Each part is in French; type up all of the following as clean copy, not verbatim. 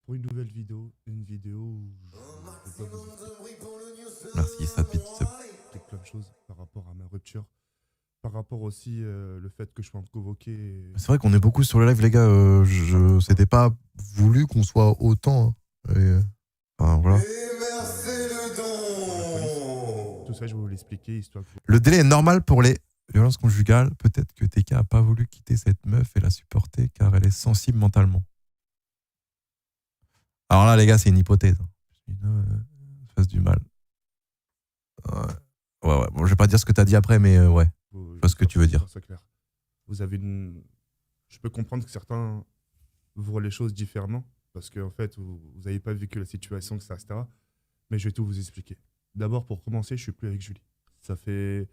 pour une nouvelle vidéo. Une vidéo où je dois vous Merci, ça te pique. expliquer plein de choses par rapport à ma rupture. Par rapport aussi le fait que je sois convoqué. C'est vrai qu'on est beaucoup sur le live, les gars. C'était pas voulu qu'on soit autant. Hein. Enfin, voilà. Tout ça, je vais vous l'expliquer, histoire que... Le délai est normal pour les violences conjugales. Peut-être que TK a pas voulu quitter cette meuf et la supporter car elle est sensible mentalement. Alors là, les gars, c'est une hypothèse. Fasse du mal. Ouais. Bon, je vais pas dire ce que t'as dit après, mais ouais. Je vois ce que tu veux dire. C'est clair. Vous avez une... Je peux comprendre que certains voient les choses différemment parce qu'en fait, vous n'avez pas vécu la situation, etc. Mais je vais tout vous expliquer. D'abord, pour commencer, je suis plus avec Julie. Ça fait...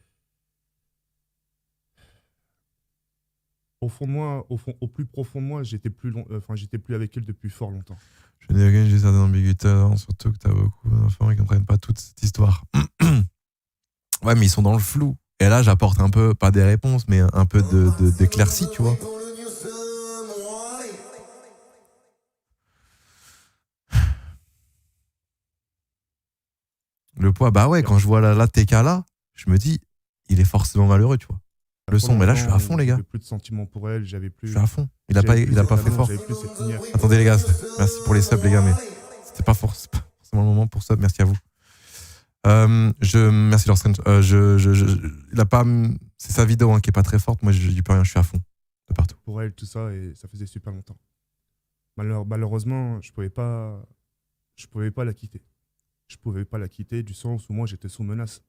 Au fond de moi, au plus profond de moi, j'étais plus avec elle depuis fort longtemps. Je dis que j'ai certaines ambiguïtés, surtout que t'as beaucoup d'enfants qui comprennent pas toute cette histoire. Ouais, mais ils sont dans le flou. Et là, j'apporte un peu, pas des réponses, mais un peu d'éclaircie, tu vois. Le poids, bah ouais, quand je vois la TK là, je me dis, il est forcément malheureux, tu vois. Le son, mais là, je suis à fond, les gars. J'avais plus de sentiments pour elle, j'avais plus... Je suis à fond. Il a pas fait fort. Attendez, les gars, merci pour les subs, les gars, mais c'était pas forcément le moment pour sub. Merci à vous. Merci Lorstrange. Il a pas... C'est sa vidéo hein, qui est pas très forte. Moi, je dis plus rien, je suis à fond. De partout. Pour elle, tout ça, et ça faisait super longtemps. Malheureusement, je pouvais pas la quitter. Je pouvais pas la quitter du sens où moi, j'étais sous menace.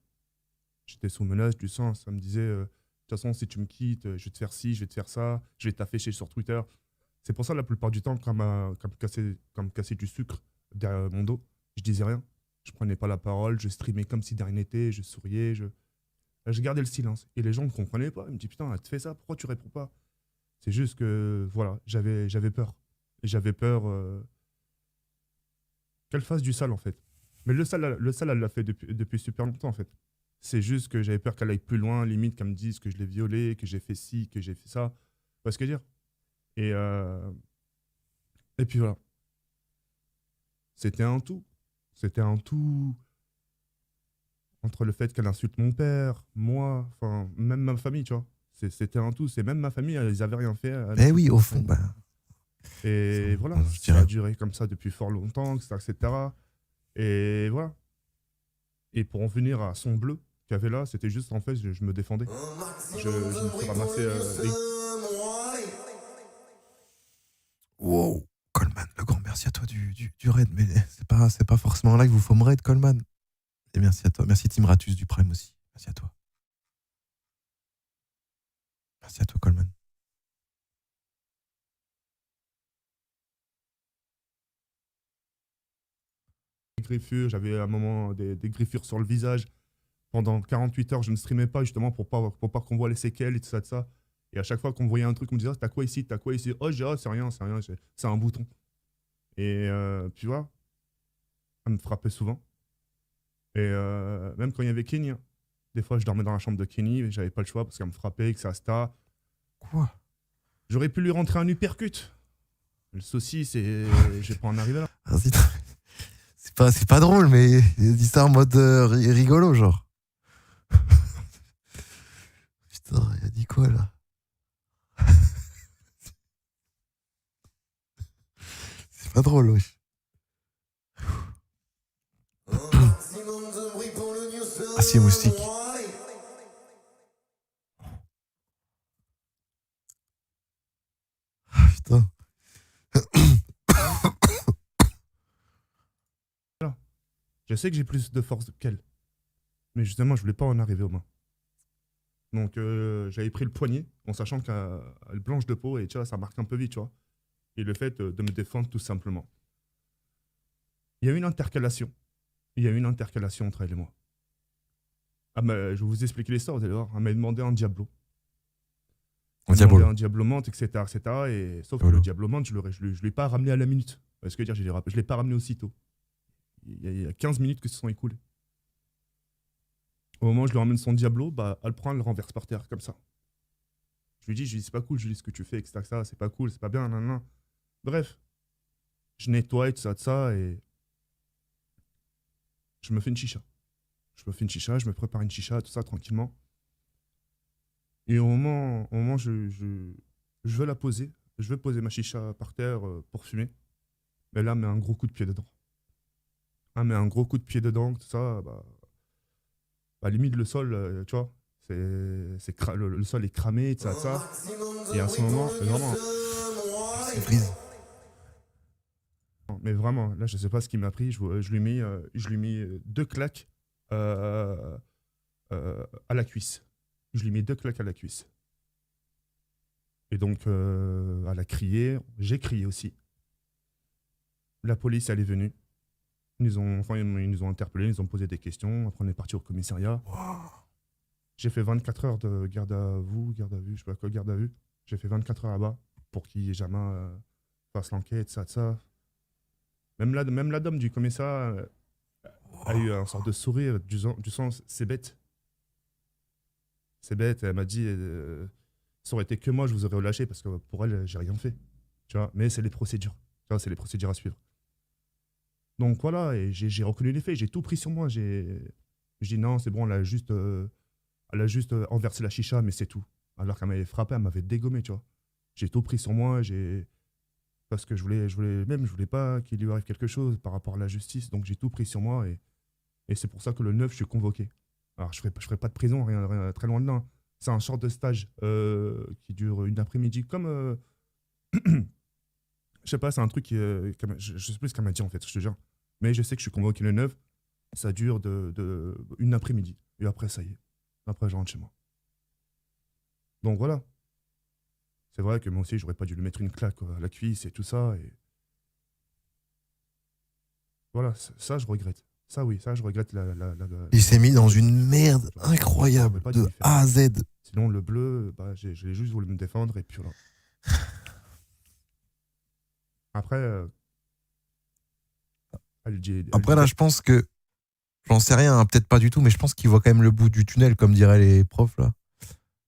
J'étais sous menace du sens, ça me disait, de toute façon, si tu me quittes, je vais te faire ci, je vais te faire ça, je vais t'afficher sur Twitter. C'est pour ça, la plupart du temps, quand me casser du sucre derrière mon dos, je disais rien. Je prenais pas la parole, je streamais comme si de rien n'était, je souriais, je gardais le silence. Et les gens ne comprenaient pas. Ils me disent, putain, elle te fait ça, pourquoi tu réponds pas? C'est juste que, voilà, j'avais peur. Et j'avais peur qu'elle fasse du sale, en fait. Mais le sale, elle l'a fait depuis super longtemps, en fait. C'est juste que j'avais peur qu'elle aille plus loin, limite qu'elle me dise que je l'ai violée, que j'ai fait ci, que j'ai fait ça. Tu vois ce que je veux dire? Et puis voilà. C'était un tout. C'était un tout entre le fait qu'elle insulte mon père, moi, enfin, même ma famille, tu vois. C'était un tout. C'est même ma famille, ils n'avaient rien fait. Eh oui, au fond, bah... Et voilà, ça a duré comme ça depuis fort longtemps, etc. Et voilà. Et pour en venir à son bleu qu'il y avait là, c'était juste en fait, je me défendais. Je me suis ramassé. Wow, Coleman, le grand merci à toi du raid, mais c'est pas forcément là que vous faut me raid, Coleman. Et merci à toi, merci Tim Ratus du Prime aussi, merci à toi. Merci à toi, Coleman. Griffures, j'avais à un moment des griffures sur le visage. Pendant 48 heures, je ne streamais pas justement pour pas qu'on voit les séquelles et tout ça, de ça. Et à chaque fois qu'on voyait un truc, on me disait, t'as quoi ici, t'as quoi ici? Oh, je dis, oh, c'est rien, c'est un bouton. Et tu vois, elle me frappait souvent. Et même quand il y avait Kenny, hein. Des fois, je dormais dans la chambre de Kenny, mais j'avais pas le choix parce qu'elle me frappait, que ça se Quoi? J'aurais pu lui rentrer un uppercut. Le souci, c'est. Je vais pas en arriver là. C'est pas drôle, mais il dit ça en mode rigolo, genre. Putain, il a dit quoi là? C'est pas drôle, wesh. Ah, c'est moustique. Ah, putain. Je sais que j'ai plus de force qu'elle. Mais justement, je voulais pas en arriver aux mains. Donc, j'avais pris le poignet, en sachant qu'elle blanche de peau, et tu vois, ça marque un peu vite, tu vois. Et le fait de me défendre, tout simplement. Il y a eu une intercalation. Il y a eu une intercalation entre elle et moi. Ah, je vais vous expliquer l'histoire, vous allez voir. Elle m'a demandé un Diablo. Elle m'a demandé un Diablomante, etc. Et sauf que le Diablomante, je ne l'ai pas ramené à la minute. Parce que dire, je ne l'ai pas ramené aussitôt. Il y a 15 minutes que se sont écoulées. Au moment où je lui ramène son Diablo, bah, elle prend, elle le renverse par terre, comme ça. Je lui dis, c'est pas cool, je lui dis ce que tu fais, etc. C'est pas cool, c'est pas bien, nan. Bref. Je nettoie et tout ça, de ça, et je me fais une chicha. Je me prépare une chicha, tout ça, tranquillement. Et au moment je veux la poser. Je veux poser ma chicha par terre pour fumer. Mais là, met un gros coup de pied dedans. Ah, mais un gros coup de pied dedans, tout ça, limite le sol, tu vois, le sol est cramé, tout ça, ça. Et à ce moment, vraiment, C'est freeze. mais vraiment, là, je sais pas ce qu'il m'a pris. Je lui ai mis deux claques à la cuisse. Je lui ai mis deux claques à la cuisse. Et donc, elle a crié. J'ai crié aussi. La police, elle est venue. Ils nous ont interpellés, ils nous ont posé des questions. Après, on est parti au commissariat. J'ai fait 24 heures de garde à vue, je sais pas quoi, garde à vue. J'ai fait 24 heures là-bas pour qu'il jamais fasse l'enquête, ça, de ça. Même la dame du commissariat a eu un sort de sourire du sens, c'est bête. C'est bête, elle m'a dit, ça aurait été que moi, je vous aurais relâché parce que pour elle, j'ai rien fait. Tu vois, mais c'est les procédures. Tu vois, c'est les procédures à suivre. Donc voilà, et j'ai reconnu les faits, j'ai tout pris sur moi. Je dis non, c'est bon, elle a juste renversé la chicha, mais c'est tout. Alors qu'elle m'avait frappé, elle m'avait dégommé, tu vois. J'ai tout pris sur moi, parce que je voulais pas qu'il lui arrive quelque chose par rapport à la justice, donc j'ai tout pris sur moi, et c'est pour ça que le 9, je suis convoqué. Alors je ferai pas de prison, rien, très loin de là, hein. C'est un short de stage qui dure une après-midi, comme... je sais pas, c'est un truc je sais plus ce qu'elle m'a dit en fait, je te jure. Mais je sais que je suis convoqué le 9, ça dure une après-midi. Et après, ça y est. Après, je rentre chez moi. Donc voilà. C'est vrai que moi aussi, j'aurais pas dû lui mettre une claque à la cuisse et tout ça. Et voilà, ça, je regrette. Ça, oui, ça, je regrette Il s'est mis dans une merde J'aurais incroyable pas dû de lui faire A à ça. Z. Sinon, le bleu, j'ai juste voulu me défendre et puis voilà. Après, Après là, je pense que, j'en sais rien, hein, peut-être pas du tout, mais je pense qu'il voit quand même le bout du tunnel, comme diraient les profs là.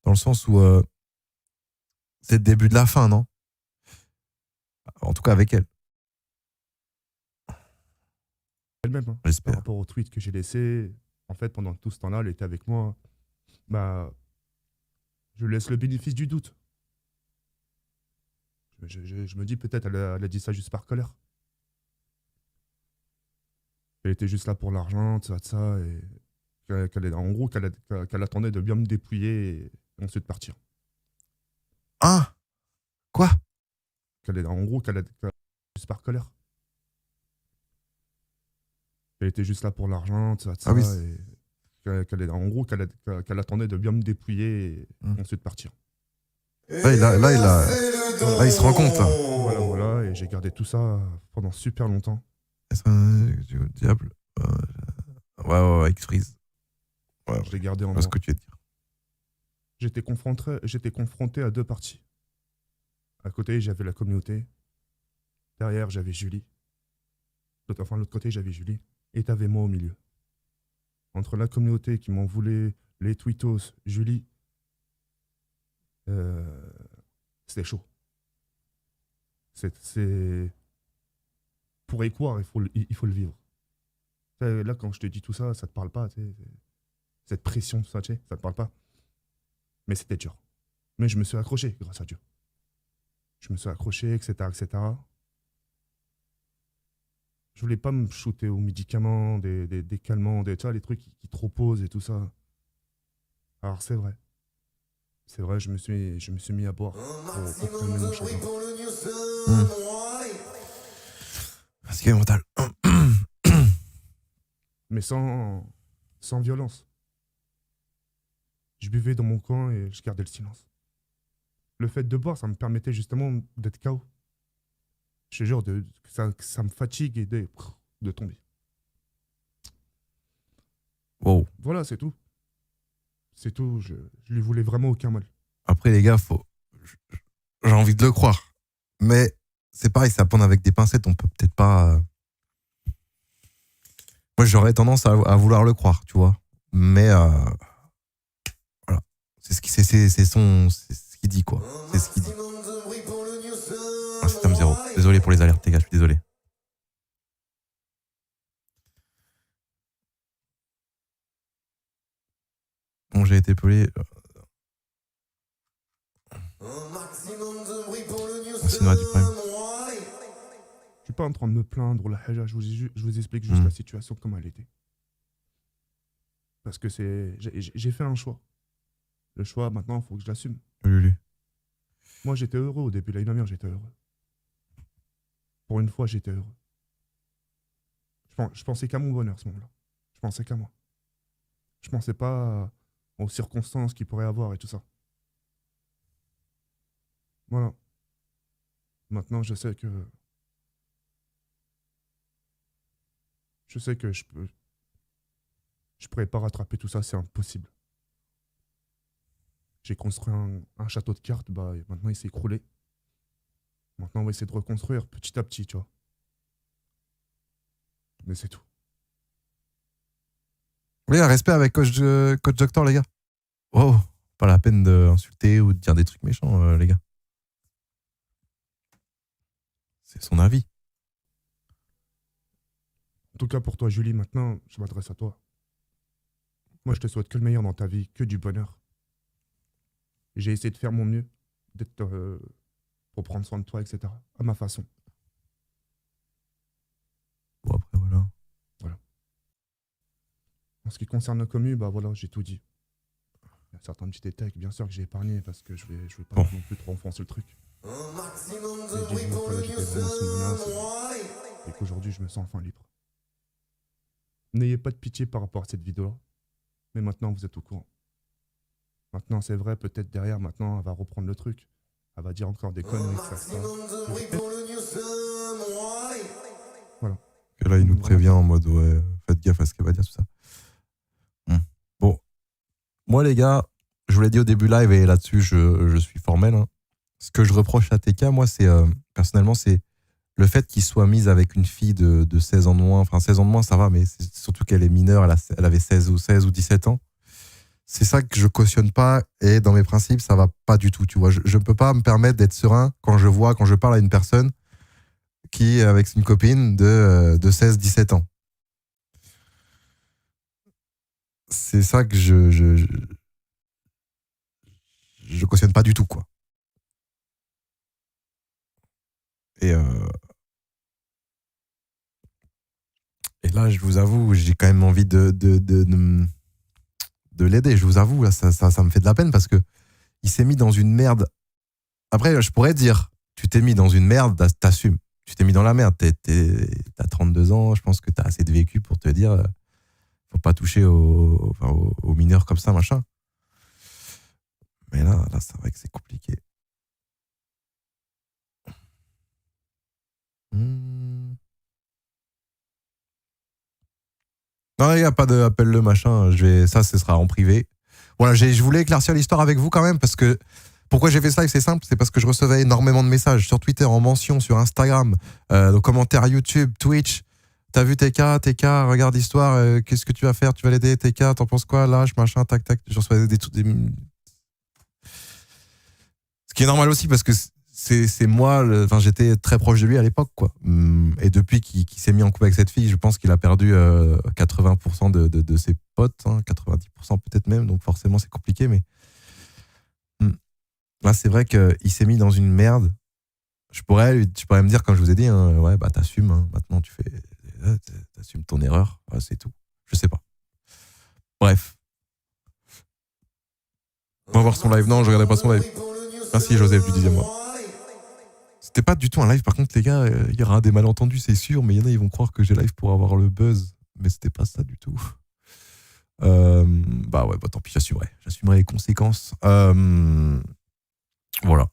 Dans le sens où c'est le début de la fin, non? En tout cas avec elle, elle-même, hein, par j'espère. rapport au tweet que j'ai laissé, en fait, pendant tout ce temps-là, elle était avec moi. Bah, je laisse le bénéfice du doute. Je me dis peut-être elle a dit ça juste par colère. Elle était juste là pour l'argent, tout ça, de ça, et en gros, qu'elle attendait de bien me dépouiller et ensuite partir. Hein? Quoi? En gros, juste par colère. Elle était juste là pour l'argent, tout ça, de ça, Ah oui. et en gros, qu'elle attendait de bien me dépouiller et ensuite partir. Là, il se rend compte. Là. Voilà, et j'ai gardé tout ça pendant super longtemps. Diable. Ouais, X-Freeze. Ouais, Je l'ai gardé en je moi. vois ce que tu veux dire. J'étais confronté à deux parties. À côté, j'avais la communauté. Derrière, j'avais Julie. Enfin, de l'autre côté, j'avais Julie. Et t'avais moi au milieu. Entre la communauté qui m'en voulait, les tweetos, Julie, c'était chaud. C'est... Pour y croire, il faut le vivre. Là, quand je te dis tout ça, ça te parle pas. Cette pression, ça te parle pas. Mais c'était dur. Mais je me suis accroché, grâce à Dieu. Je me suis accroché, etc., etc. Je voulais pas me shooter aux médicaments, des calmants, tu vois, les trucs qui te reposent et tout ça. Alors c'est vrai. C'est vrai, je me suis mis à boire pour calmer mon chagrin. C'est mental. Mais sans violence. Je buvais dans mon coin et je gardais le silence. Le fait de boire, ça me permettait justement d'être KO. Je te jure, que ça me fatigue et de tomber. Wow. Voilà, c'est tout. C'est tout. Je lui voulais vraiment aucun mal. Après, les gars, j'ai envie de le croire. Mais c'est pareil, c'est à prendre avec des pincettes. On peut peut-être pas. Moi, j'aurais tendance à vouloir le croire, tu vois. Mais voilà. C'est ce qu'il dit, quoi. C'est ce qu'il dit. Ah, c'est Tom Zero. Désolé pour les alertes, les gars, je suis désolé. été pelé. C'est une du problème. Je suis pas en train de me plaindre, la haja, je vous explique juste la situation comme elle était. Parce que j'ai fait un choix. Le choix, maintenant, il faut que je l'assume. Lulu. Moi, j'étais heureux au début. L'année dernière, j'étais heureux. Pour une fois, j'étais heureux. Je pensais qu'à mon bonheur, à ce moment-là. Je pensais qu'à moi. Je pensais pas aux circonstances qu'il pourrait avoir et tout ça. Voilà. Maintenant, je sais que je pourrais pas rattraper tout ça, c'est impossible. J'ai construit un château de cartes, bah maintenant il s'est écroulé. Maintenant on va essayer de reconstruire petit à petit, tu vois. Mais c'est tout. Les gars, respect avec Coach Doctor, les gars. Oh, pas la peine d'insulter ou de dire des trucs méchants, les gars. C'est son avis. En tout cas pour toi, Julie, maintenant, je m'adresse à toi. Moi, je te souhaite que le meilleur dans ta vie, que du bonheur. J'ai essayé de faire mon mieux, pour prendre soin de toi, etc. À ma façon. Bon, après, voilà. En ce qui concerne la commu, bah voilà, j'ai tout dit. Il y a certains petits détails, bien sûr, que j'ai épargnés parce que je vais pas non plus trop enfoncer le truc. J'ai dit que voilà, j'étais vraiment sous menace et qu'aujourd'hui, je me sens enfin libre. N'ayez pas de pitié par rapport à cette vidéo-là. Mais maintenant, vous êtes au courant. Maintenant, c'est vrai, peut-être derrière, maintenant, elle va reprendre le truc. Elle va dire encore des conneries, ça. Voilà. Et là, il nous prévient en mode, ouais, faites gaffe à ce qu'elle va dire, tout ça. Bon. Moi, les gars, je vous l'ai dit au début live et là-dessus, je suis formel. Hein. Ce que je reproche à TK, moi, c'est, personnellement, c'est le fait qu'il soit mis avec une fille de 16 ans de moins. Enfin, 16 ans de moins, ça va, mais c'est surtout qu'elle est mineure, elle avait 16 ou 17 ans. C'est ça que je cautionne pas et dans mes principes, ça va pas du tout, tu vois. Je ne peux pas me permettre d'être serein quand je parle à une personne qui est avec une copine de 16-17 ans. C'est ça que je cautionne pas du tout, quoi. Et là, je vous avoue, j'ai quand même envie de l'aider. Je vous avoue, là, ça me fait de la peine parce que il s'est mis dans une merde. Après, je pourrais dire, tu t'es mis dans une merde, t'assumes. Tu t'es mis dans la merde. T'as 32 ans, je pense que t'as assez de vécu pour te dire, faut pas toucher aux mineurs comme ça, machin. Mais là, c'est vrai que c'est compliqué. Non, les gars, pas de appelle-le, machin. Ça, ce sera en privé. Voilà, je voulais éclaircir l'histoire avec vous quand même parce que pourquoi j'ai fait ça et c'est simple, c'est parce que je recevais énormément de messages sur Twitter, en mention, sur Instagram, dans commentaires YouTube, Twitch. T'as vu TK, regarde l'histoire, qu'est-ce que tu vas faire? Tu vas l'aider, TK, t'en penses quoi? Lâche, machin, tac, tac. Je reçois des. Ce qui est normal aussi parce que c'est moi, j'étais très proche de lui à l'époque, quoi. Et depuis qu'il s'est mis en couple avec cette fille, je pense qu'il a perdu 80% de ses potes, hein, 90% peut-être même, donc forcément c'est compliqué, mais là c'est vrai qu'il s'est mis dans une merde. Tu pourrais me dire, comme je vous ai dit, hein, ouais, bah t'assumes, hein, maintenant t'assumes ton erreur, ouais, c'est tout. Je sais pas. Bref. On va voir son live. Non, je regarderai pas son live. Merci Joseph du 10e mois. C'était pas du tout un live, par contre les gars, il y aura des malentendus, c'est sûr, mais il y en a, ils vont croire que j'ai live pour avoir le buzz, mais c'était pas ça du tout. Bah ouais, bah tant pis, j'assumerai les conséquences. Voilà.